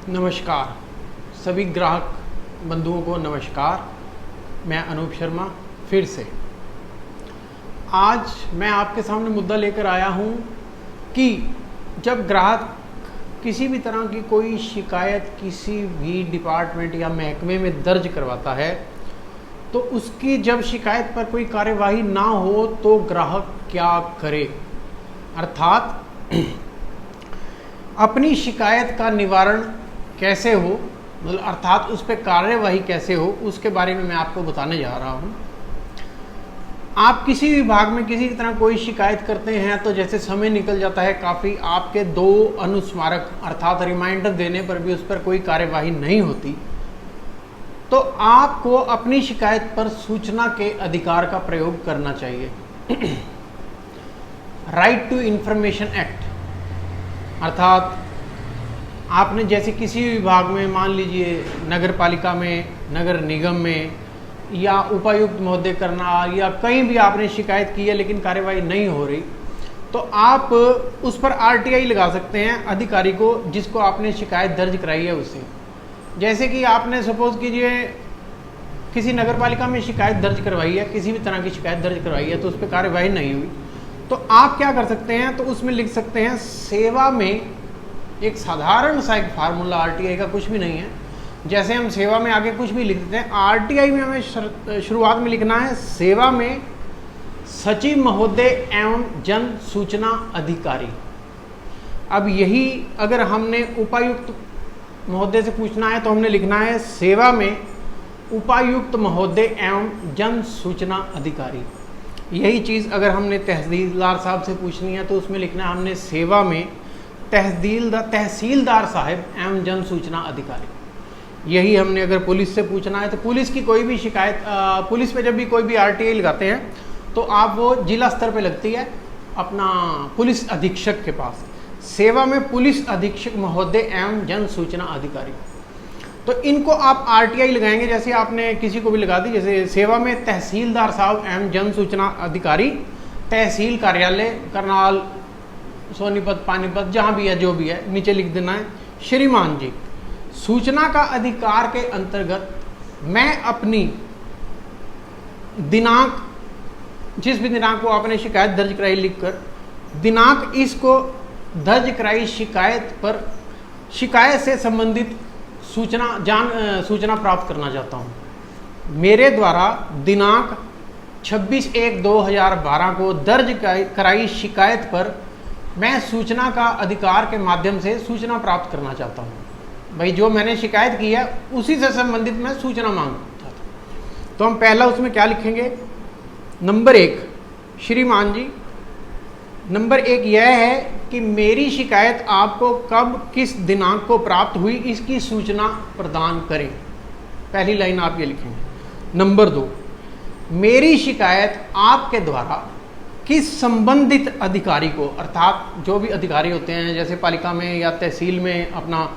नमस्कार सभी ग्राहक बंधुओं को नमस्कार। मैं अनूप शर्मा फिर से आज मैं आपके सामने मुद्दा लेकर आया हूं कि जब ग्राहक किसी भी तरह की कोई शिकायत किसी भी डिपार्टमेंट या महकमे में दर्ज करवाता है तो उसकी जब शिकायत पर कोई कार्यवाही ना हो तो ग्राहक क्या करे, अर्थात अपनी शिकायत का निवारण कैसे हो, मतलब अर्थात उस पर कार्यवाही कैसे हो, उसके बारे में मैं आपको बताने जा रहा हूं। आप किसी विभाग में किसी तरह कोई शिकायत करते हैं तो जैसे समय निकल जाता है काफ़ी, आपके 2 अनुस्मारक अर्थात रिमाइंडर देने पर भी उस पर कोई कार्यवाही नहीं होती, तो आपको अपनी शिकायत पर सूचना के अधिकार का प्रयोग करना चाहिए। राइट टू इंफॉर्मेशन एक्ट, अर्थात आपने जैसे किसी विभाग में मान लीजिए नगर पालिका में, नगर निगम में या उपायुक्त महोदय करना या कहीं भी आपने शिकायत की है लेकिन कार्यवाही नहीं हो रही, तो आप उस पर आरटीआई लगा सकते हैं अधिकारी को जिसको आपने शिकायत दर्ज कराई है उससे। जैसे कि आपने सपोज कीजिए किसी नगर पालिका में शिकायत दर्ज करवाई है, किसी भी तरह की शिकायत दर्ज करवाई है तो उस पर कार्यवाही नहीं हुई, तो आप क्या कर सकते हैं, तो उसमें लिख सकते हैं सेवा में, एक साधारण सा एक फार्मूला आरटीआई का, कुछ भी नहीं है। जैसे हम सेवा में आगे कुछ भी लिख देते हैं, आरटीआई में हमें शुरुआत में लिखना है सेवा में सचिव महोदय एवं जन सूचना अधिकारी। अब यही अगर हमने उपायुक्त महोदय से पूछना है तो हमने लिखना है सेवा में उपायुक्त महोदय एवं जन सूचना अधिकारी। यही चीज़ अगर हमने तहसीलदार साहब से पूछनी है तो उसमें लिखना है हमने सेवा में तहसीलदार साहब एवं जन सूचना अधिकारी। यही हमने अगर पुलिस से पूछना है तो पुलिस की कोई भी शिकायत, पुलिस पे जब भी कोई भी आरटीआई लगाते हैं तो आप वो जिला स्तर पे लगती है अपना पुलिस अधीक्षक के पास, सेवा में पुलिस अधीक्षक महोदय एवं जन सूचना अधिकारी। तो इनको आप आरटीआई लगाएंगे, जैसे आपने किसी को भी लगा दी, जैसे सेवा में तहसीलदार साहब एवं जन सूचना अधिकारी, तहसील कार्यालय करनाल, सोनीपत, पानीपत, जहाँ भी है जो भी है, नीचे लिख देना है श्रीमान जी, सूचना का अधिकार के अंतर्गत मैं अपनी दिनांक, जिस भी दिनांक को आपने शिकायत दर्ज कराई लिखकर, दिनांक इसको दर्ज कराई शिकायत पर शिकायत से संबंधित सूचना प्राप्त करना चाहता हूँ। मेरे द्वारा दिनांक 26/1/2012 को दर्ज कराई शिकायत पर मैं सूचना का अधिकार के माध्यम से सूचना प्राप्त करना चाहता हूँ। भाई जो मैंने शिकायत की है उसी से संबंधित मैं सूचना मांगता था। तो हम पहला उसमें क्या लिखेंगे, नंबर 1 श्रीमान जी, नंबर 1 यह है कि मेरी शिकायत आपको कब किस दिनांक को प्राप्त हुई इसकी सूचना प्रदान करें। पहली लाइन आप ये लिखेंगे। नंबर 2, मेरी शिकायत आपके द्वारा किस संबंधित अधिकारी को, अर्थात जो भी अधिकारी होते हैं जैसे पालिका में या तहसील में अपना,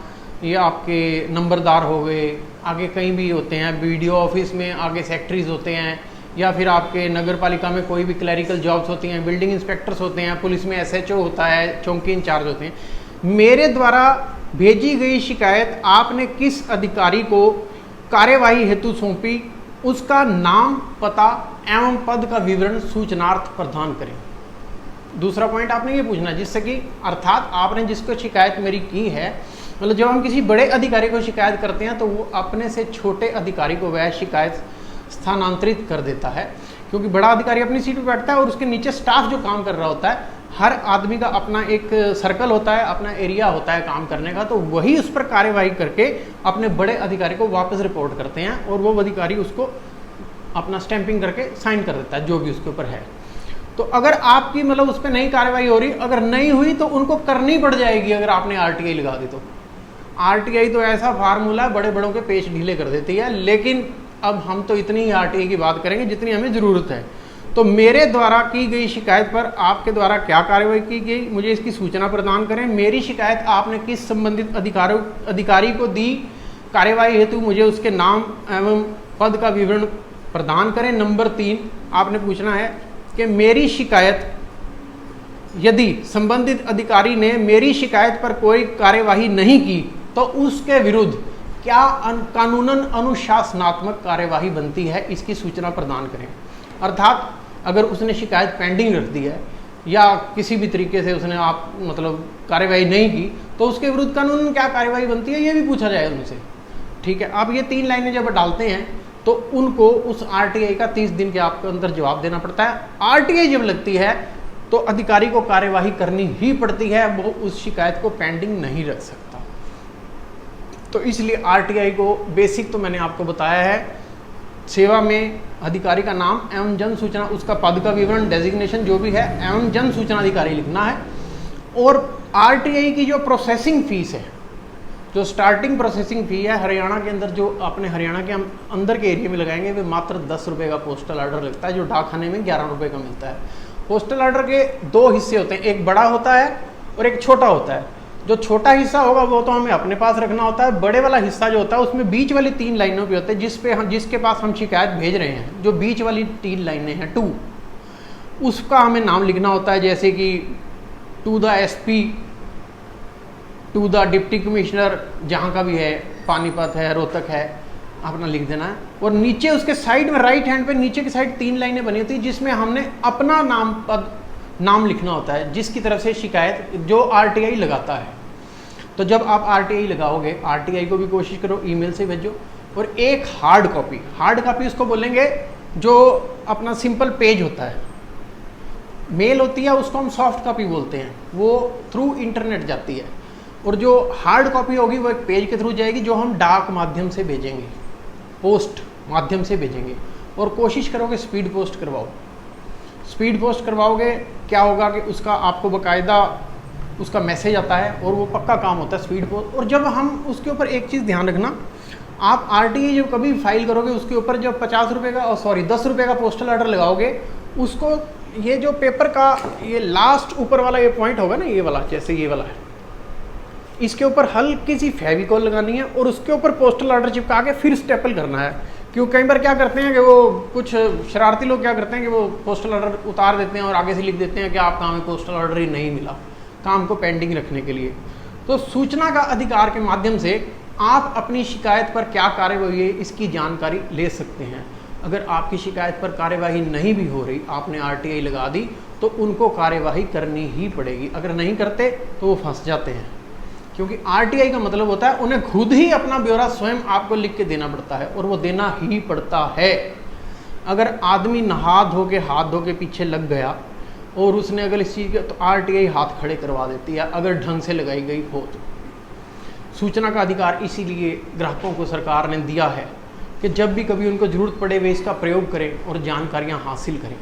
ये आपके नंबरदार हो गए, आगे कहीं भी होते हैं, बीडीओ ऑफिस में आगे सेक्रेटरीज होते हैं, या फिर आपके नगर पालिका में कोई भी क्लरिकल जॉब्स होती हैं, बिल्डिंग इंस्पेक्टर्स होते हैं, पुलिस में एसएचओ होता है, चौकी इंचार्ज होते हैं। मेरे द्वारा भेजी गई शिकायत आपने किस अधिकारी को कार्यवाही हेतु सौंपी, उसका नाम, पता एवं पद का विवरण सूचनार्थ प्रदान करें। दूसरा पॉइंट आपने ये पूछना, जिससे कि अर्थात आपने जिसको शिकायत मेरी की है, मतलब जब हम किसी बड़े अधिकारी को शिकायत करते हैं तो वो अपने से छोटे अधिकारी को वह शिकायत स्थानांतरित कर देता है, क्योंकि बड़ा अधिकारी अपनी सीट पर बैठता है और उसके नीचे स्टाफ जो काम कर रहा होता है, हर आदमी का अपना एक सर्कल होता है, अपना एरिया होता है काम करने का, तो वही उस पर कार्यवाही करके अपने बड़े अधिकारी को वापस रिपोर्ट करते हैं और वो अधिकारी उसको अपना स्टैंपिंग करके साइन कर देता है जो भी उसके ऊपर है। तो अगर आपकी मतलब उस पर नई कार्रवाई हो रही, अगर नहीं हुई तो उनको करनी पड़ जाएगी अगर आपने आरटीआई लगा दी तो। आरटीआई तो ऐसा फार्मूला है, बड़े बड़ों के पेच ढीले कर देती है, लेकिन अब हम तो इतनी ही आरटीआई की बात करेंगे जितनी हमें ज़रूरत है। तो मेरे द्वारा की गई शिकायत पर आपके द्वारा क्या कार्रवाई की गई, मुझे इसकी सूचना प्रदान करें। मेरी शिकायत आपने किस संबंधित अधिकारी को दी, कार्यवाही हेतु मुझे उसके नाम एवं पद का विवरण प्रदान करें। नंबर 3 आपने पूछना है कि मेरी शिकायत, यदि संबंधित अधिकारी ने मेरी शिकायत पर कोई कार्यवाही नहीं की तो उसके विरुद्ध क्या कानूनन अनुशासनात्मक कार्यवाही बनती है, इसकी सूचना प्रदान करें। अर्थात अगर उसने शिकायत पेंडिंग रख दी है या किसी भी तरीके से उसने आप मतलब कार्यवाही नहीं की, तो उसके विरुद्ध कानूनन क्या कार्यवाही बनती है ये भी पूछा जाएगा उनसे। ठीक है, आप ये 3 लाइनें जब डालते हैं तो उनको उस आरटीआई का 30 दिन के आपके अंदर जवाब देना पड़ता है। आरटीआई जब लगती है तो अधिकारी को कार्यवाही करनी ही पड़ती है, वो उस शिकायत को पेंडिंग नहीं रख सकता। तो इसलिए आरटीआई को बेसिक तो मैंने आपको बताया है, सेवा में अधिकारी का नाम एवं जन सूचना, उसका पद का विवरण, डेजिग्नेशन जो भी है, एवं जन सूचना अधिकारी लिखना है। और आरटीआई की जो प्रोसेसिंग फीस है, जो स्टार्टिंग प्रोसेसिंग फी है हरियाणा के अंदर, जो अपने हरियाणा के हम अंदर के एरिया में लगाएंगे, वे मात्र 10 रुपये का पोस्टल ऑर्डर लगता है, जो डाकखाने में 11 रुपये का मिलता है। पोस्टल ऑर्डर के 2 हिस्से होते हैं, एक बड़ा होता है और एक छोटा होता है। जो छोटा हिस्सा होगा वो तो हमें अपने पास रखना होता है, बड़े वाला हिस्सा जो होता है उसमें बीच वाली 3 लाइनों पे होते हैं, जिसके पास हम शिकायत भेज रहे हैं, जो बीच वाली 3 लाइनें हैं 2, उसका हमें नाम लिखना होता है, जैसे कि to the SP, to the deputy commissioner, जहाँ का भी है, पानीपत है, रोहतक है, अपना लिख देना है। और नीचे उसके साइड में राइट हैंड पे नीचे की साइड 3 लाइनें बनी होती है, जिसमें हमने अपना नाम लिखना होता है, जिसकी तरफ से शिकायत जो आरटीआई लगाता है। तो जब आप आरटीआई लगाओगे, आरटीआई को भी कोशिश करो ईमेल से भेजो, और एक हार्ड कॉपी उसको बोलेंगे जो अपना सिंपल पेज होता है, मेल होती है उसको हम सॉफ्ट कॉपी बोलते हैं, वो थ्रू इंटरनेट जाती है। और जो हार्ड कॉपी होगी वो एक पेज के थ्रू जाएगी, जो हम डाक माध्यम से भेजेंगे, पोस्ट माध्यम से भेजेंगे। और कोशिश करोगे स्पीड पोस्ट करवाओ। स्पीड पोस्ट करवाओगे क्या होगा कि उसका आपको बाकायदा उसका मैसेज आता है और वो पक्का काम होता है स्पीड पोस्ट। और जब हम उसके ऊपर एक चीज़ ध्यान रखना, आप आरटीआई जब कभी फाइल करोगे उसके ऊपर जब 50 रुपये का 10 रुपये का पोस्टल ऑर्डर लगाओगे, उसको ये जो पेपर का ये लास्ट ऊपर वाला ये पॉइंट होगा ना, ये वाला, जैसे ये वाला है, इसके ऊपर हल्की सी फेविकॉल लगानी है और उसके ऊपर पोस्टल ऑर्डर चिपका के फिर स्टेपल करना है। क्यों कई बार क्या करते हैं कि वो कुछ शरारती लोग क्या करते हैं कि वो पोस्टल ऑर्डर उतार देते हैं और आगे से लिख देते हैं कि आपका हमें पोस्टल ऑर्डर ही नहीं मिला, काम को पेंडिंग रखने के लिए। तो सूचना का अधिकार के माध्यम से आप अपनी शिकायत पर क्या कार्यवाही है इसकी जानकारी ले सकते हैं। अगर आपकी शिकायत पर कार्यवाही नहीं भी हो रही, आपने आरटीआई लगा दी, तो उनको कार्यवाही करनी ही पड़ेगी। अगर नहीं करते तो वो फंस जाते हैं, क्योंकि आरटीआई का मतलब होता है उन्हें खुद ही अपना ब्यौरा स्वयं आपको लिख के देना पड़ता है, और वो देना ही पड़ता है। अगर आदमी नहा धो के हाथ धो के पीछे लग गया और उसने अगर इस चीज़ के, तो आरटीआई हाथ खड़े करवा देती है, अगर ढंग से लगाई गई हो तो। सूचना का अधिकार इसीलिए ग्राहकों को सरकार ने दिया है कि जब भी कभी उनको ज़रूरत पड़े वे इसका प्रयोग करें और जानकारियाँ हासिल करें।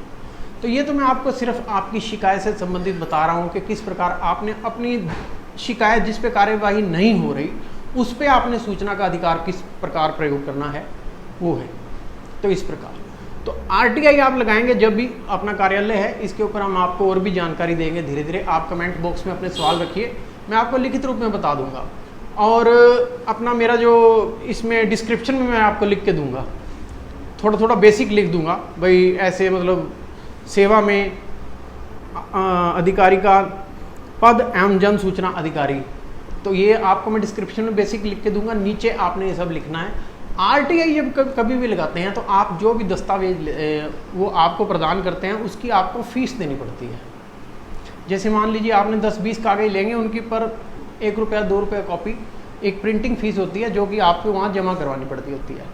तो ये तो मैं आपको सिर्फ आपकी शिकायत से संबंधित बता रहा हूँ कि किस प्रकार आपने अपनी शिकायत जिस पे कार्यवाही नहीं हो रही उस पे आपने सूचना का अधिकार किस प्रकार प्रयोग करना है, वो है। तो इस प्रकार तो आरटीआई आप लगाएंगे जब भी अपना कार्यालय है, इसके ऊपर हम आपको और भी जानकारी देंगे धीरे धीरे। आप कमेंट बॉक्स में अपने सवाल रखिए, मैं आपको लिखित रूप में बता दूंगा। और अपना मेरा जो इसमें डिस्क्रिप्शन में मैं आपको लिख के दूंगा, थोड़ा थोड़ा बेसिक लिख दूंगा भाई, ऐसे मतलब सेवा में अधिकारी का पद एवं जन सूचना अधिकारी, तो ये आपको मैं डिस्क्रिप्शन में बेसिक लिख के दूंगा, नीचे आपने ये सब लिखना है। आरटीआई जब कभी भी लगाते हैं तो आप जो भी दस्तावेज वो आपको प्रदान करते हैं उसकी आपको फीस देनी पड़ती है। जैसे मान लीजिए आपने 10-20 कागज लेंगे, उनके पर 1 रुपया 2 रुपये कॉपी एक प्रिंटिंग फ़ीस होती है, जो कि आपको वहाँ जमा करवानी पड़ती होती है।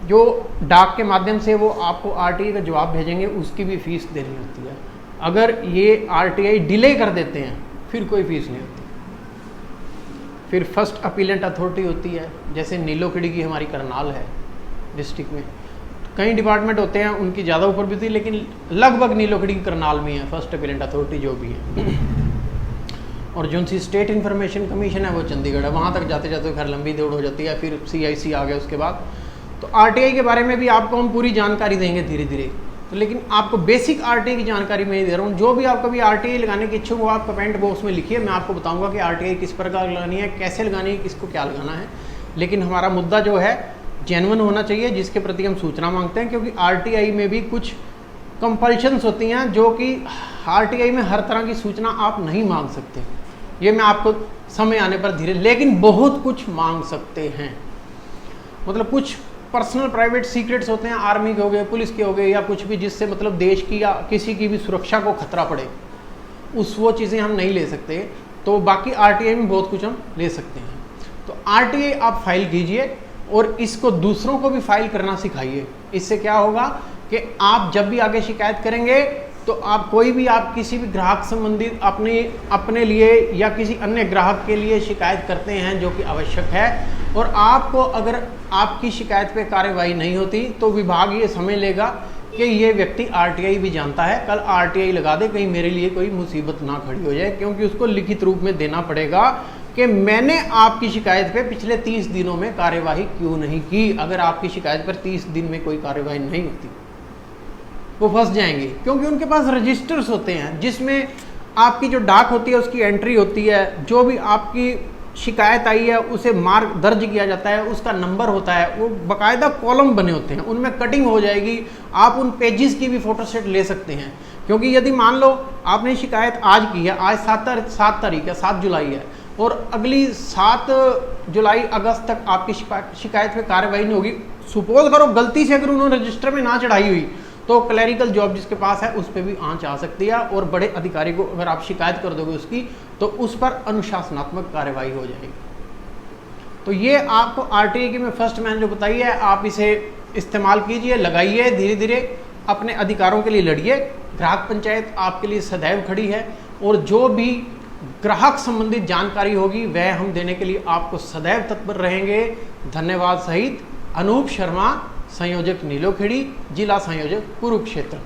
जो डाक के माध्यम से वो आपको आरटीआई का जवाब भेजेंगे उसकी भी फ़ीस देनी होती है। अगर ये आरटीआई डिले कर देते हैं फिर कोई फ़ीस नहीं होती। फिर फर्स्ट अपीलेंट अथॉरिटी होती है, जैसे नीलोखेड़ी की हमारी करनाल है डिस्ट्रिक्ट में, कई डिपार्टमेंट होते हैं उनकी ज़्यादा ऊपर भी होती है, लेकिन लगभग नीलोखेड़ी की करनाल में है फर्स्ट अपीलेंट अथॉरिटी जो भी है। और जो सी स्टेट इन्फॉर्मेशन कमीशन है वो चंडीगढ़ है, वहाँ तक जाते जाते खैर लंबी दौड़ हो जाती है। फिर CIC आ गया उसके बाद। तो आरटीआई के बारे में भी आपको हम पूरी जानकारी देंगे धीरे धीरे, तो लेकिन आपको बेसिक आरटीआई की जानकारी मैं दे रहा हूँ। जो भी आप कभी आरटीआई लगाने की इच्छुक हो आप कमेंट बॉक्स में लिखिए, मैं आपको बताऊंगा कि आरटीआई किस प्रकार लगानी है, कैसे लगानी है, किसको क्या लगाना है। लेकिन हमारा मुद्दा जो है जेन्युइन होना चाहिए, जिसके प्रति हम सूचना मांगते हैं, क्योंकि आरटीआई में भी कुछ कंपल्शंस होती हैं जो कि आरटीआई में हर तरह की सूचना आप नहीं मांग सकते। ये मैं आपको समय आने पर धीरे, लेकिन बहुत कुछ मांग सकते हैं। मतलब कुछ पर्सनल प्राइवेट सीक्रेट्स होते हैं, आर्मी के हो गए, पुलिस के हो गए, या कुछ भी जिससे मतलब देश की या किसी की भी सुरक्षा को खतरा पड़े, वो चीज़ें हम नहीं ले सकते। तो बाकी आरटीआई में बहुत कुछ हम ले सकते हैं। तो आरटीआई आप फाइल कीजिए और इसको दूसरों को भी फाइल करना सिखाइए। इससे क्या होगा कि आप जब भी आगे शिकायत करेंगे तो आप कोई भी, आप किसी भी ग्राहक संबंधित अपने लिए या किसी अन्य ग्राहक के लिए शिकायत करते हैं जो कि आवश्यक है, और आपको अगर आपकी शिकायत पे कार्रवाई नहीं होती तो विभाग ये समझ लेगा कि ये व्यक्ति आरटीआई भी जानता है, कल आरटीआई लगा दे, कहीं मेरे लिए कोई मुसीबत ना खड़ी हो जाए, क्योंकि उसको लिखित रूप में देना पड़ेगा कि मैंने आपकी शिकायत पे पिछले 30 दिनों में कार्यवाही क्यों नहीं की। अगर आपकी शिकायत पर 30 दिन में कोई कार्यवाही नहीं होती वो फंस जाएंगे, क्योंकि उनके पास रजिस्टर्स होते हैं जिसमें आपकी जो डाक होती है उसकी एंट्री होती है, जो भी आपकी शिकायत आई है उसे मार्क दर्ज किया जाता है, उसका नंबर होता है, वो बाकायदा कॉलम बने होते हैं, उनमें कटिंग हो जाएगी। आप उन पेजेस की भी फोटोस्टेट ले सकते हैं, क्योंकि यदि मान लो आपने शिकायत आज की है, आज 7 तारीख है, 7 जुलाई है, और अगली 7 जुलाई अगस्त तक आपकी शिकायत पे कार्रवाई नहीं होगी, सपोज करो गलती से अगर उन्होंने रजिस्टर में ना चढ़ाई हुई, तो क्लैरिकल जॉब जिसके पास है उस पर भी आंच आ सकती है, और बड़े अधिकारी को अगर आप शिकायत कर दोगे उसकी, तो उस पर अनुशासनात्मक कार्रवाई हो जाएगी। तो ये आपको आरटीआई की मैं फर्स्ट मैंने जो बताई है, आप इसे इस्तेमाल कीजिए, लगाइए, धीरे धीरे अपने अधिकारों के लिए लड़िए। ग्राहक पंचायत आपके लिए सदैव खड़ी है, और जो भी ग्राहक संबंधित जानकारी होगी वह हम देने के लिए आपको सदैव तत्पर रहेंगे। धन्यवाद सहित अनूप शर्मा, संयोजक नीलोखेड़ी, जिला संयोजक कुरुक्षेत्र।